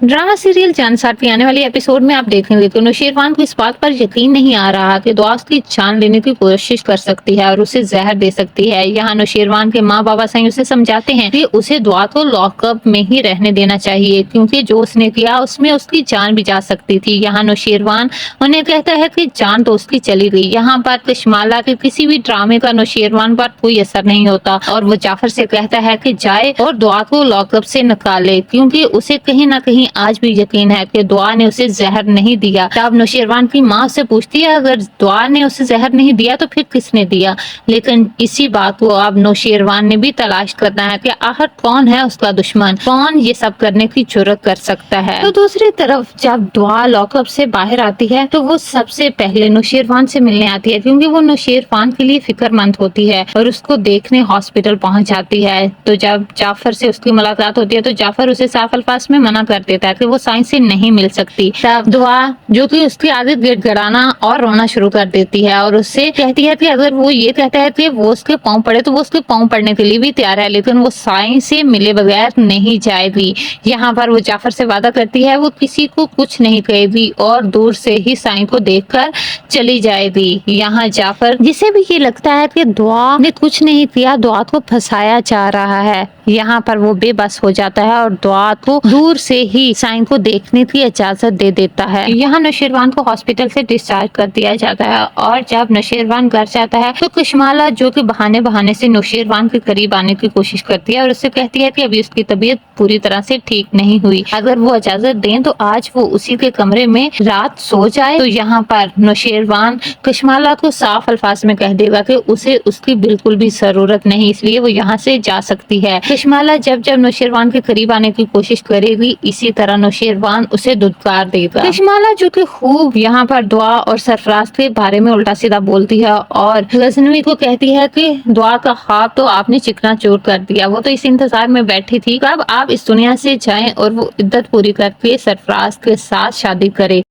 Drama serial Jansar के आने वाले एपिसोड में आप देखेंगे कि नौशेरवान को इस बात पर यकीन नहीं आ रहा कि दुआ उसकी जान लेने की कोशिश कर सकती है और उसे जहर दे सकती है। यहाँ नौशेरवान के माँ बाबा सही उसे समझाते हैं कि उसे दुआ को लॉकअप में ही रहने देना चाहिए, क्योंकि जो उसने किया उसमें उसकी जान भी जा सकती थी। यहाँ नौशेरवान उन्हें कहता है कि जान तो उसकी चली गई। यहाँ पर कशमाला के किसी भी ड्रामे का नौशेरवान पर कोई असर नहीं होता और वो जाफर से कहता है कि जाए और दुआ को लॉकअप से निकाले, क्योंकि उसे कहीं ना कहीं आज भी यकीन है कि दुआ ने उसे जहर नहीं दिया। तब नौशेरवान की माँ उससे पूछती है अगर दुआ ने उसे जहर नहीं दिया तो फिर किसने दिया। लेकिन इसी बात को अब नौशेरवान ने भी तलाश करना है कि आखिर कौन है उसका दुश्मन, कौन ये सब करने की जुर्रत कर सकता है। तो दूसरी तरफ जब दुआ लॉकअप से बाहर आती है तो वो सबसे पहले नौशेरवान से मिलने आती है, क्योंकि वो नौशेरवान के लिए फिक्रमंद होती है और उसको देखने हॉस्पिटल पहुंच जाती है। तो जब जाफर से उसकी मुलाकात होती है तो जाफर उसे साफ अल्फाज में मना कर देता है कि वो साइंस से नहीं मिल सकती। तब दुआ, जो कि उसकी आदत गिड़गिड़ाना और रोना शुरू कर देती है और उससे कहती है कि अगर वो ये कहता है कि वो उसके पाँव पड़े तो वो उसके पाँव पड़ने के लिए भी तैयार है, लेकिन वो साइंस से मिले बगैर नहीं जाएगी। यहाँ पर वो जाफर से वादा करती है वो किसी को कुछ नहीं कहेगी और दूर से ही साइंस को देखकर चली जाएगी। यहाँ जाफर, जिसे भी ये लगता है कि दुआ ने कुछ नहीं किया, दुआ को फंसाया जा रहा है, यहाँ पर वो बेबस हो जाता है और दुआ को दूर से ही साइन को देखने की इजाजत दे देता है। यहाँ नौशेरवान को हॉस्पिटल से डिस्चार्ज कर दिया जाता है और जब नौशेरवान घर जाता है तो कशमाला, जो कि बहाने बहाने से नौशेरवान के करीब आने की कोशिश करती है और उससे कहती है कि अभी उसकी तबीयत पूरी तरह से ठीक नहीं हुई, अगर वो इजाजत दें तो आज वो उसी के कमरे में रात सो जाए। तो यहाँ पर नौशेरवान कशमाला को साफ अल्फाज में कह देगा कि उसे उसकी बिल्कुल भी जरूरत नहीं, इसलिए वो यहाँ से जा सकती है। कशमाला जब जब नौशेरवान के करीब आने की कोशिश करेगी, इसी तरह नौशेरवान उसे धुतकार देगा। कशमाला, जो कि खूब यहाँ पर दुआ और सरफराज के बारे में उल्टा सीधा बोलती है और गजनवी को कहती है कि दुआ का ख्वाब तो आपने चिकना चूर कर दिया, वो तो इस इंतजार में बैठी थी कब आप इस दुनिया से जाएं और वो इद्दत पूरी करके सरफराज के साथ शादी करे।